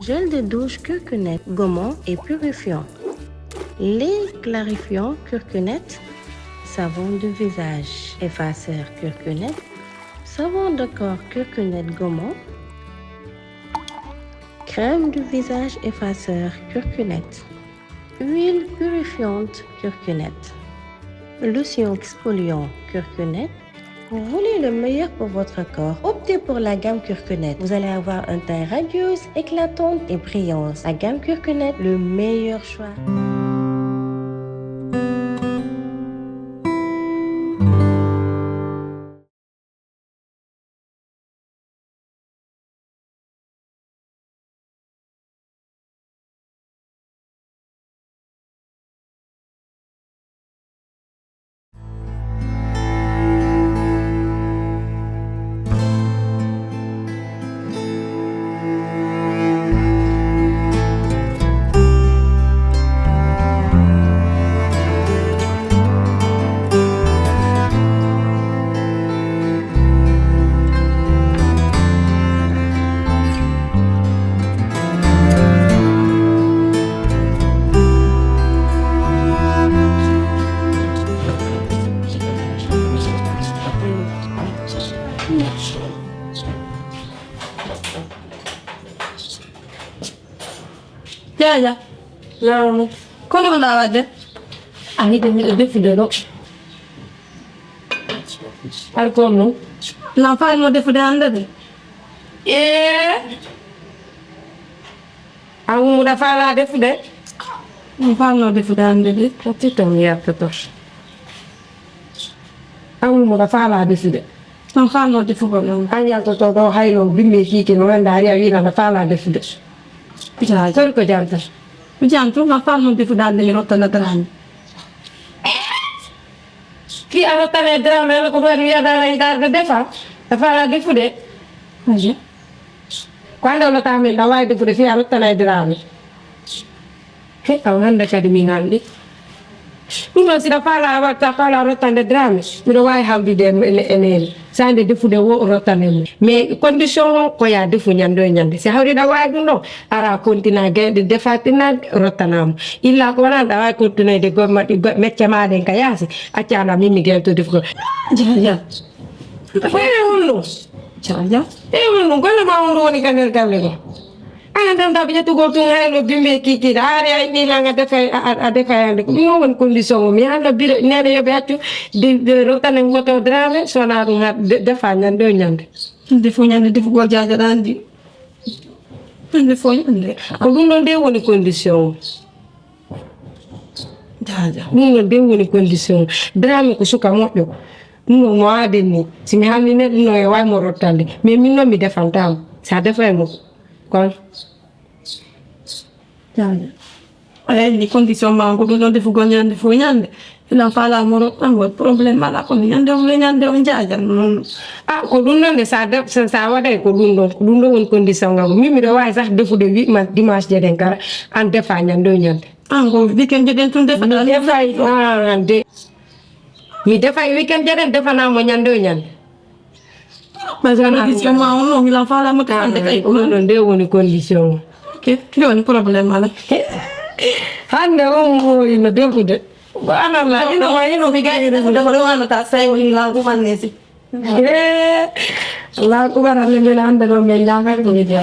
Gel de douche Curcunette, gommant et purifiant. Lait clarifiant Curcunette. Savon de visage effaceur Curcunette. Savon de corps Curcunette gommant. Crème de visage effaceur Curcunette. Huile purifiante Curcunette. Lotion exfoliant Curcunette. Vous voulez le meilleur pour votre corps? Optez pour la gamme Curcunette. Vous allez avoir un teint radieuse, éclatante et brillante. La gamme Curcunette, le meilleur choix. Ya. Lalu, kau nak apa ada? Ani demi lebih video lo. Aku nu, nampak lo deh video anda deh. Aku muda fala deh video. Nampak lo deh video anda deh. Tapi tu ni apa tu? Aku muda fala deh video. Nampak lo deh video. Hanya tu hai lo bimbi kiki orang dari awi nampak fala deh video. Bisa, sorry kau jangan. Jangan tu nampak lo deh video anda ni rotan adalah. Ki arata le drama lo ko bari ada la idar de defa fa de fude aje quando lo tami la vai de fude fi arata le drama che awanda academy ngaldi uno si da fala wata fala rota de drama mi do way hambi de enel sande de fude wo rota ne mais condition ko ya defu nyando nyande si hawri da way no ara continua de defatina rota nam illa ko wana da way continua de gomma di mecce ma den kayasi acciana mimi gel to defu jaja uno jaja uno gola ma uno woni kanel gamle ko anda nda biya to go to helo bimbe kiki are ni la nga defa ande ko mo won condition mi anda bi nene yo beatu de rota ne ngoto drame sona nga defa nyando nyande defu nyande defu go jaja dandi defu nyande ko dum de woni condition jaja ni de woni condition drame ko suka moddo no mo ade ni si mi hamni ne no e way mo rotande mais min no mi defantam sa defa mo kon jangan di kondisi mangko dulu di fugonya ilang fala moro anggot problem malah ko nyande jajan ko dulu ne sada sawa dai ko dulu won kondisi ngam mi do way sax defu de 8 man dimanche jeden kara an defa nyando nyande ango weekend jeden tun defa ande mi defa weekend jeden defa na mo nyando nyande Masana kondisi mau no ilang fala mo kan de ko non de woni condition ke yon problem ala hande mo ina defu de ana la ino biga ina de ko wana ta sai woni la ko man nesi la ko bara le le anda do me janga ko ni dia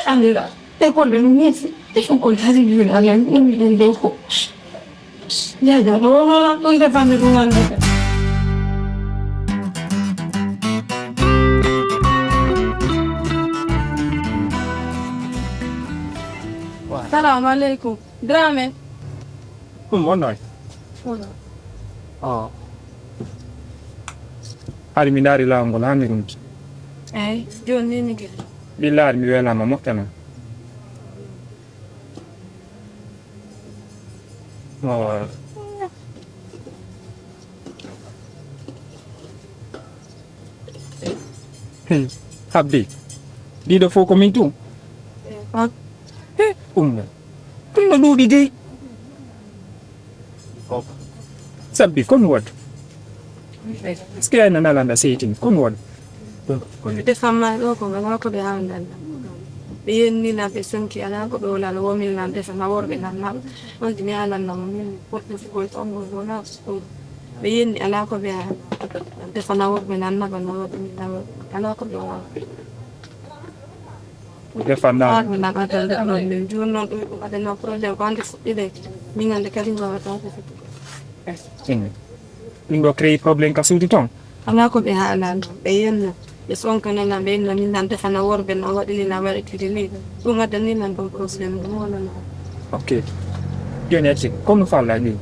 anda te ko le nesi te ko hasi ni ala ni de ko ya no de fame ko anda Assalamualaikum. Drame. Monoi. Hari mindari la ngola mi rum. Joni ni gel. Bilal mi wela ma moktana. Habdi. Di do fo ko min tu. Come do di dei? Sabbi kon wad. Skia na nalanda setting kon wad. defa ma ɗo ko ngam ko ɓe hawnan ɓe yennina ɓe sonki ala ko ɗo lal womin nan defa ma worɓe nan maɓɓe on mi halanna mo min woɗɗo fugol tongo wona ɓe yenni ala ko ɓe defa na worɓe nan maɓɓe no worɓe min ala ko ɓe wawa defa na mi naɓatande ɗon min joni noon ɗo ɗum waɗano probléme ko hande fuɗɗiɗe min hande kadi wawata ko fuɗɗi ɗum ɗo créé probléme ka suudu ton ala ko ɓe haalano ɓe yenna ɓe sonkanana ɓe yenna min nan defana worɓe no waɗini na waɗitiri ni ɗum waddani nan ɗon probléme ɗum wonana ok joni acci comme no falla ni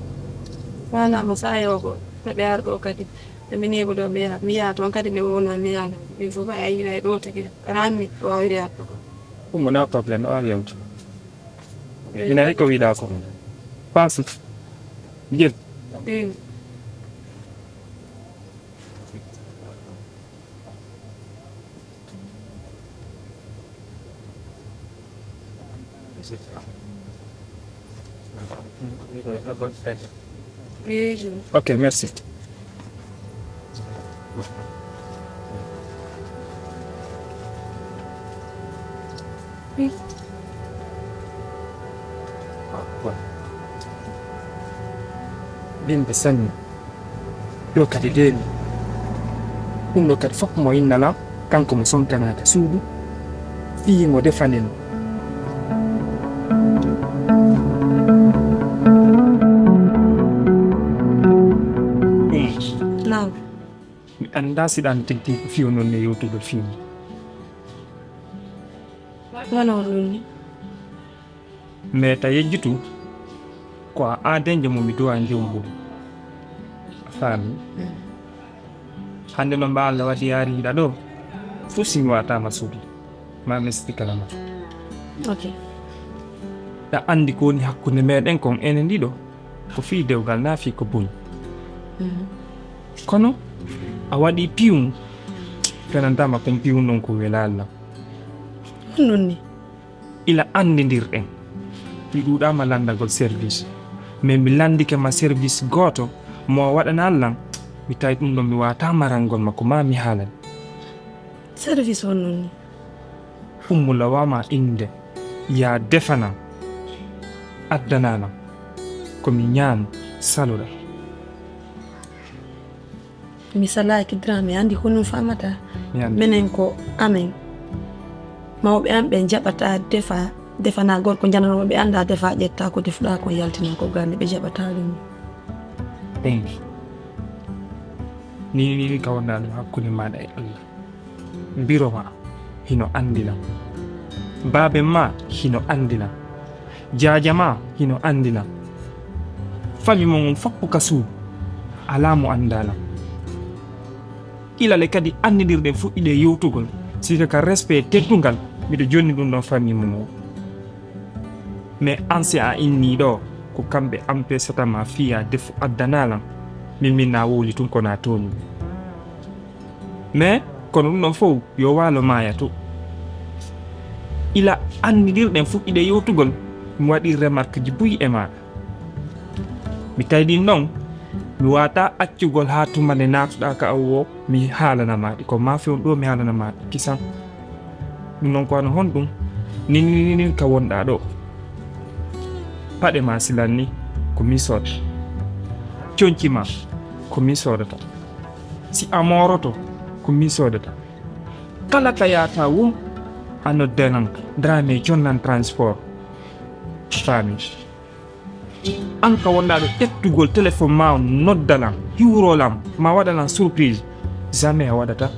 wala mo sa yo ko ɓe ar ɗo kadi ɓe min yeɓu ɗo ɓe mi yaha toon kadi ɓe wona mi yaha ɓe fof a yira e ɗo tigi ranmi o wawi yaha ɗum wona probléme o wawi yewde ina hay ko wiɗa ko pense jel ok merci bimɓe sanni ɗo kadi deeni ɗum ɗo kadi fof mo innala kanko mo sontanade suudu fii mo defanen naw mi anda siɗan tigti ko fiyo noon ne yewtugol fiimi wona on ɗum ni mais ta yejjutu ko a adenje mo mi duwa jewngol a faami hande no mba Allah waɗi yaariɗa ɗo fof simi watama suudu ma mi stikalama ok ɗa andi ko woni hakkude meɗen kon enen ɗiɗo ko fii dewgal na fii ko boni kono a waɗi piwum tenantama kon piwum noon ko welallam ɗum ni ila andidirɗen mi ɗuɗama landagol service mais mi landike ma service goto mo waɗana allan mi tawi ɗum ɗon mi wata marangol makko ma mi haalani service on ɗum ni ummula wama inde ya defanam addananam komi ñaami saloɗa mi salaki drame andi honum famata mi andi minen ko amen mawɓe am ɓe jaɓata defana gorko jananoɓe ɓe anda defa ƴetta ko defuɗa ko yaltina ko gande ɓe jaɓata ɗum ɗen ni ka wonɗa ɗum hakkude maɗa e Allah mbiroma hino andina baabe ma hino andina jaaja ma hino andina fami mo on foppu ka suudu ala mo andala ilale kadi andidirɗen fuɗɗiɗe yewtugol sika ka respect teddugal miɗo jonni ɗum ɗon fami mo mais ansi a inni ɗo ko kamɓe ampesatama fiya defu addanalam min na wowli tun kona toni mais kono ɗum ɗon fof yo waalo maya to ila andidirɗen fuɗɗiɗe yewtugol mi waɗi remarque ji buyi e maɗa mi tawɗin noon mi wata accugol ha tuma nde natuɗa ka awo mi haalanamaɗi ko ma fewn ɗo mi haalanamaɗi kisan ɗum noon ko ano hon ɗum ni ka wonɗa ɗo paɗe ma silan ni ko mi sooda coñci ma ko mi sodata si a moroto ko mi sodata kala ka yata wum a noddanan Dramé jonnan transport faami an ka wonɗa ɗo ƴettugol téléphone ma noddalam hiwrolam ma waɗalan surprise jamais a waɗata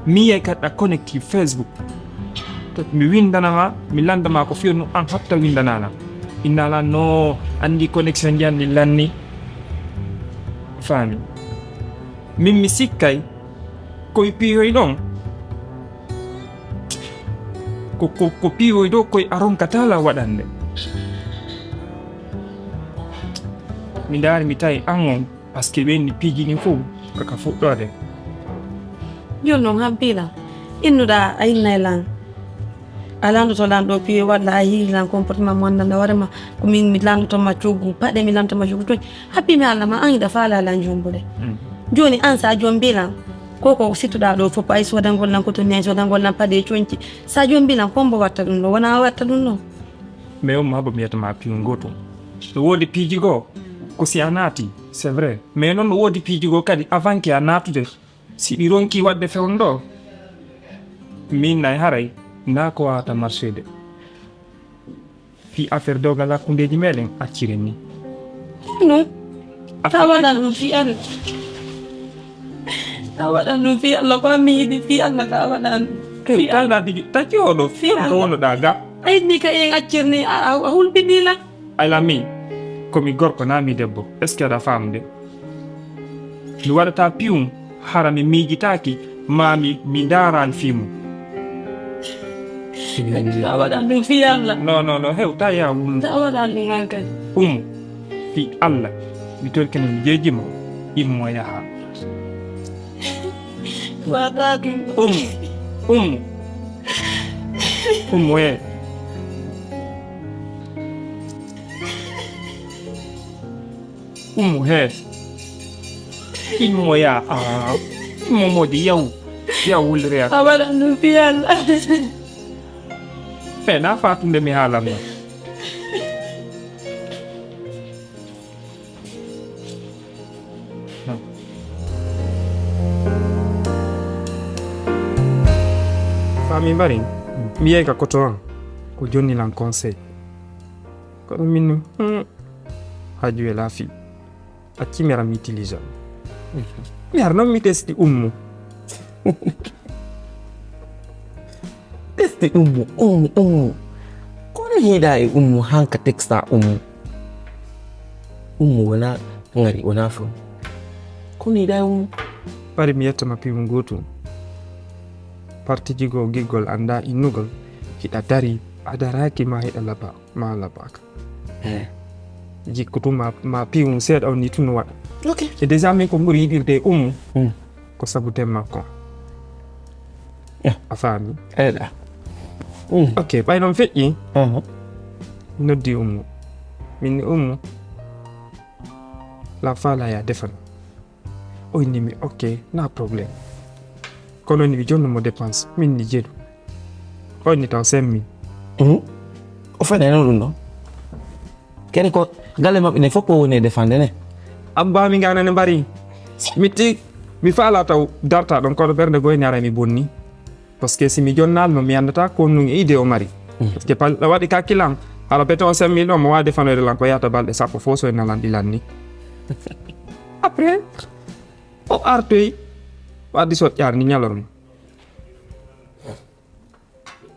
mi yey kadi ɗa connecti Facebook mi windanama mi landama ko fiyonu an hatta windanala innala no andi connexion jandi lanni faami min mi sikkay koye piyoy ɗon ko piyoy ɗo koye aronkatala waɗande mi daari mi tawi an on par ce que ɓenni piijini fof kaka fuɗɗode joni noon hampilan innuɗa a innayi lan a landoto lan ɗo piyoy walla a yiiri lan comportement mo andanda warema komin mi landotoma coggu paɗe mi landotoma coggu toñ happi mi haalnama an yiɗa faala lan jombude joni an sa jom mbilan koko sittuɗa ɗo fof ay sodangol nan koto ne sodangol nan paɗe coñci sa joni mbinan kombo watta ɗum ɗo wona watta ɗum ɗo mais on mabo miyatama piiw goto ɗo woodi piiji goo ko si a naati c'est vrai mais noon ɗo woodi piiji goo kadi avant que a naatude si ɗi ronki wadde fewn ɗo min nay haray nda ko wawata marché de fi affaire dewgal hakkundeji meɗen acciren ni non ta waɗan ɗum fi Allah ta waɗan ɗum fi Allah ko mi yiɗi fi Allah ta waɗan fi alɗaɗi taki oɗo fi ko wonoɗa ga ayni ka en accirni a hulɓinila alami komi gorko na mi debbo est ce que aɗa famde mi waɗata piwum hara mi miijitaki mami mi daran fimu ta waɗan ɗum fi Allah non hewta ya ta waɗan ɗum hankadi fi Allah mi tolkene mi jejjimo immo yaha waɗa ɗum ye he immo ya immo modi yaw wulre ta waɗan ɗum fi Allah fe na fatunde mi haalanno fami mbari mi yehi ka koto an ko jonnilan conseil koɗo min haju e laafi accimi ara mi utilisa mi ar noon mi testi ummu testi ummu kono hiiɗa e ummu hanka texta ummu wona ngari wona fo kono hiiɗa e ummu ɓari mi yettama piwum gotum partiji goo giggol anda innugol hiɗa dari a daraki ma hiɗa laba ma labaka jikkutu ma piwum seeɗa on ni tun waɗa e déjà min ko ɓuri yiɗirde ummu ko sabu tem makko a faami eɗa ok ɓay noon feƴƴi noddi ummu minni ummu la fala ya defan o innimi ok na probléme kono ni mi jonnumo dépense min ni jeeɗu o inni taw semmi o feneno ɗum ɗon kene ko galle maɓɓe ne fof ko woni e defande ne abbami ganane mbari mitti mi faala taw darta ɗon kono ɓerde goyni ara mi bonni par ce que si mi jonnalmo mi andata ko nun e idée o mari par ce que ɗa waɗi kakkilan ala bete on semmi ɗon mo wawi defanoyde lan ko yahata balɗe sappo fo so e nalan ɗilan ni après o artoyi waddi soƴƴar ni ñalormo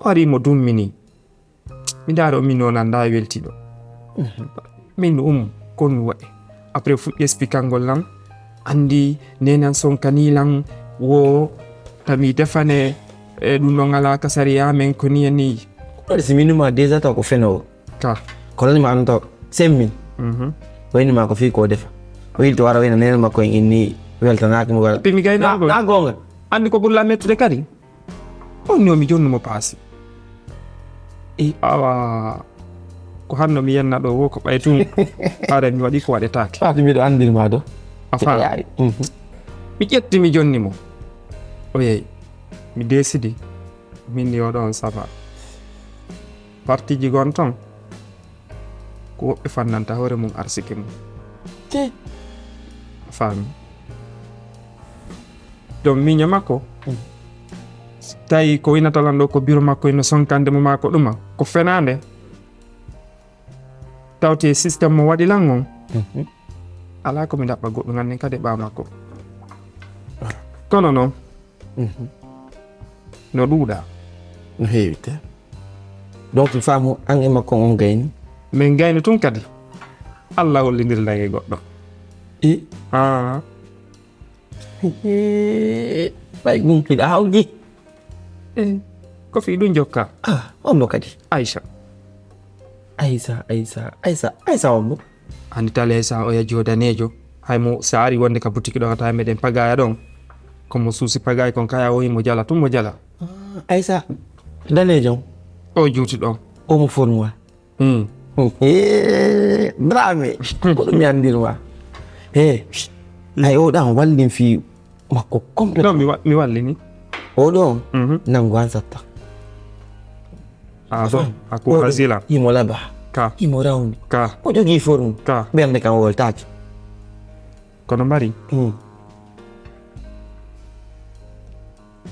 o ari mo dummini mi daari o min noon anda weltiɗo min kon mi waɗi après fuɗɗi expliquangol lan andi nenan sonkanilan wo tami defane e ɗum ɗon ala kasariya men ko ni ni waɗi si minuma déjà taw ko fenowo ka ko lanima anu taw semmin waynima ko fi ko defa o yilti wara wayna nenen makko en inni weltanaki mo wara pimi gaynago na gonga andi ko ɓurla mettude kadi on ni o mi jonnumo paasi awa ko hanno mi yenna ɗo wo ko ɓay tun haare mi waɗi ko waɗetake fati miɗo andirma do a fa mi ƴetti mi jonni mo o yeyi mi décidi minni oɗo on saba partiji gon ton ko woɓɓe fannanta hoore mum arsike mum faami donc miño makko tawi ko winatalan ɗo ko bureau makko ino sonkande mo mako ɗuma ko fenande tawte systéme mo waɗi lan on ala komi ɗaɓɓa goɗɗo ganden kadi ɓa makko kono noon no ɗuuɗa no heewite donc faamu an e makko on gayni min gayni tun kadi Allah hollidirlan e goɗɗo ɓay ɗum hiɗa hawji ko fi ɗum jokka onno kadi Aisha onno andi tali Aisha o yaji o danejo haymo sa ari wonde ka boutique ɗo ta meɗen pagaya ɗon komo suusi pagay kon kaya o yimo jala tun mo jala Aisha danejo o juuti ɗon omo fonwa brame ko ɗum mi andirma ay o ɗan wallin fi makko complète non mi walli ni oɗo Mhm. nangu an satta so aku hasila imo laba ka imo rawni ka o jogii forme ka ɓernde kam woltaki kono mari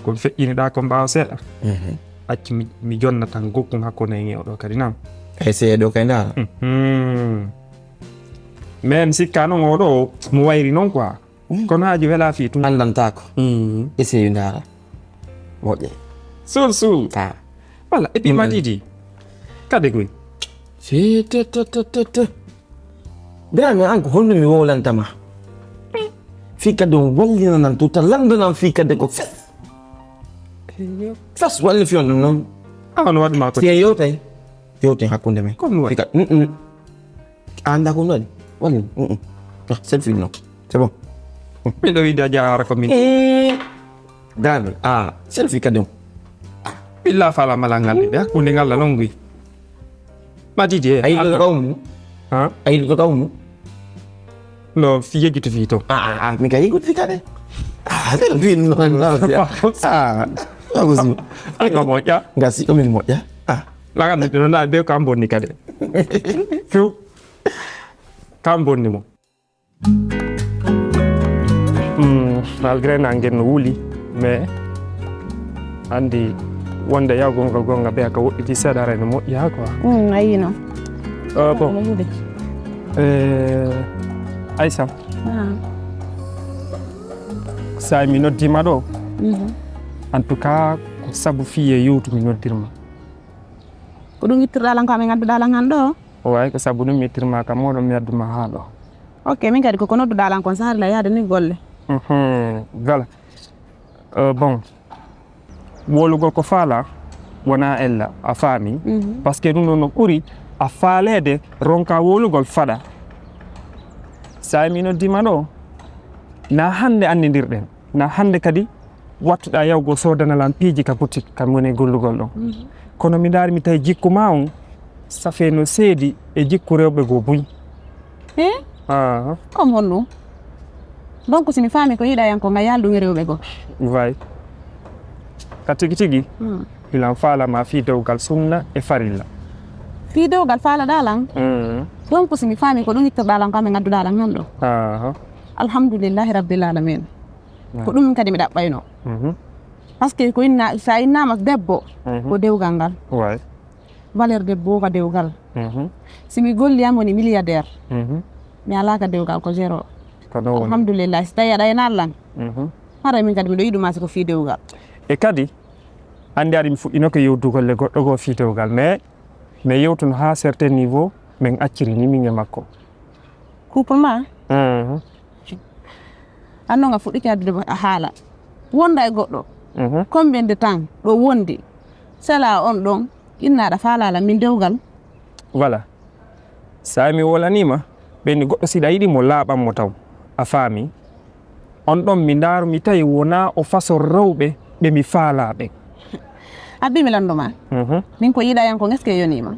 ko feƴƴiniɗa ko mbawa seeɗa acci mi jonna tan gokkun hakkude e ŋewɗo kadi nam kay seeɗo kay ndara mais sikka noon oɗo mo wayri noon quoi kono haji wela fi tum andantako essaye ndara moƴƴe sul voilà et puis madidi kade koy fittt birame an ko holno mi wowlantama fi kadi on wallinanan tuta landanan fi kadi ko fes walli fiyon ɗum noon on waɗma ko si en yewten hakkunde men Comme waɗi fi kadi anda ko waɗi walli sen film noon c'est bon miɗo wiide a jahara ko min dame sen fi kadi on ɓilla fala mala ngalde de hakkude ngalla noon guy madidi e a yiɗoto kawmu a yiɗoto kawmu no fi yeggito fi to mi kay yigoto fi kadi sen fi noon wagosi ko moƴƴa gasi ɗomin moƴƴa lagande ɗo na be kam bonni kadi few kam bonni mo malgré nangen no wuuli mais andi wonde yawgol gonga ɓe ka woɗɗiti seeɗa ara no moƴƴa quoi ayino bon Aïssa sa mi noddima ɗo en tout cas ko sabu fiye yewtu mi noddirma ko ɗum ittirɗalan ko amin gadduɗalan han ɗo o way ko sabu ɗum mi ittirma kam moɗon mi adduma ha ɗo ok min kadi koko nodduɗalan kon saharila yaade ni golle voilà bon wolugol ko faala wona ella a faami par ce que ɗum ɗon no ɓuuri a faalede ronka wolugol faɗa sa mi noddima ɗo na hande andidirɗen na hande kadi wattuɗa yawgo sodanalan piiji ka boutique kam woni gollugol ɗon kono mi daari mi tawi jikku ma on safe no seedi e jikku rewɓe goo buy comme honɗum donc simi faami ko yiɗa yan ko ga yalɗum e rewɓe goo way ka tigi tigi ilan faalama fi dewgal sunna e farilla fi dewgal faalaɗalan donc simi faami ko ɗum ittirɗalan ko amin gadduɗalan han ɗo alhamdoulillahi rabbil alamina ko ɗum kadi mi ɗaɓɓayno par ce que ko inna sa innama debbo ko dewgal ngal way valeur debbo ko dewgal simi golliyam woni milliardaire mi alaka dewgal ko zéro alhamdulillah so tawi aɗa ena allan hara min kadi miɗo yiɗuma siko fi dewgal e kadi hande ari mi fuɗɗino ko yewdugolle goɗɗo goo fi dewgal mais yewtuno ha certain niveau min accirini min e makko couple ma anno nga fuɗɗiti addude a haala wonda e goɗɗo combien de temps ɗo wondi sela on ɗon innaɗa faalala min dewgal voilà sa mi wolanima ɓenni goɗɗo siɗa yiɗimo laaɓanmo taw a faami on ɗon mi ndaaru mi tawi wona o façon rewɓe ɓe mi faalaɓe abbimi landuma min ko yiɗa yan ko est ce que yonima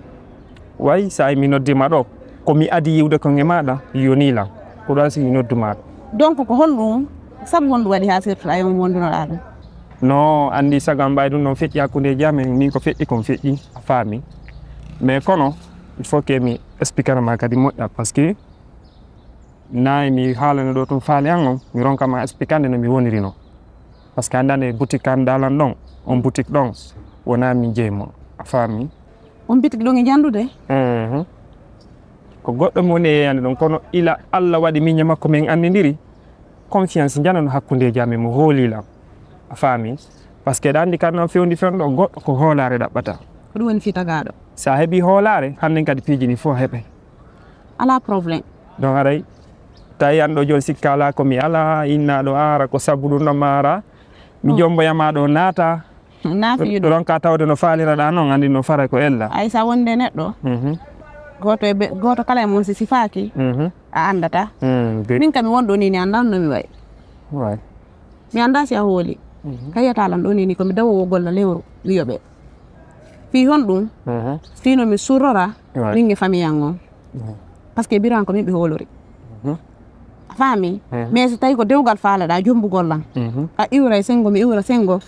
way sa mi noddima ɗo komi adi yiwde kon e maɗa yonilan ko ɗon sigi noddumaɗo donc ko honɗum sabu honɗum waɗi ha sirtoɗa yon wondunoɗa ɗum non andi sagam mbay ɗum noon feƴƴi hakkude jamen min ko feƴƴi kon feƴƴi a faami mais kono il faut que mi expliquanama kadi moƴƴa par ce que nayi mi haalano ɗo tum faali an on mi ronkama expliquande no mi wonirino par ce que andande boutique kan dalan ɗon on boutique ɗon wona mi jeymo a faami on boutique ɗon e jandude ko goɗɗo mi woni e yeyande ɗon kono ila Allah waɗi miñe makko min andidiri confiance janano hakkudeji amen mo hoolilam a faami par ce que ɗa andi kan noon fewndi fen ɗo goɗɗo ko hoolare ɗaɓɓata ko ɗum woni fi tagaɗo sa heeɓi hoolare hannden kadi piiji ɗi fof heɓe ala probléme donc aray tawi an ɗo joni sikka ala komi ala innaɗo ara ko sabu ɗum ɗo mara mi jomboyama ɗo naata naafiɗo ronka tawde no faaliraɗa noon andi no fara ko ella ay sa wonde neɗɗo goto kala e mon si sifaki a andata min kam mi wonɗo ni andan no mi way mi anda si a hooli kayiyatalan ɗo ni komi dawowo golla lewru wiyoɓe fi hon ɗum fino mi surrora min e famille an on par ce que biran ko min ɓe hoolori a faami mais so tawi ko dewgal faalaɗa jombugol lan a iwra e sengo mi iwra sengo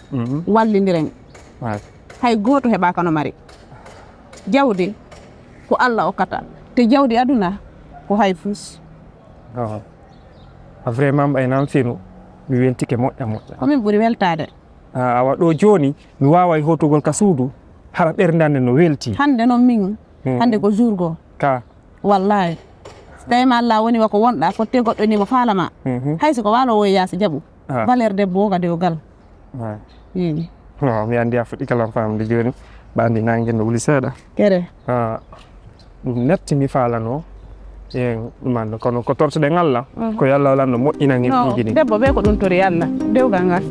wallidiren hay goto heɓaka no mari jawdi ko Allah okkata te jawdi aduna ko hay fus vraiment ɓaynam fino mi weltike moƴƴa komin ɓuuri weltade awa ɗo joni mi wawa e hotugol ka suudu hara ɓerdande no welti hande noon min hande ko jour goo ka wallahi so tawima Allah woni wako wonɗa fotte goɗɗo nimo faalama hayso ko walowo e yaasa jaaɓu valeur debbo o ka dewgal mi andi a fuɗɗi kalam famde joni ɓandi nangue no wuli seeɗa kere ɗum netti mi falano ɗumanno kono ko tortoɗen Allah ko yo Allah walanno moƴƴina ngel ɗiji ɗi debbo ɓe ko ɗum tori Allah dewgal ngal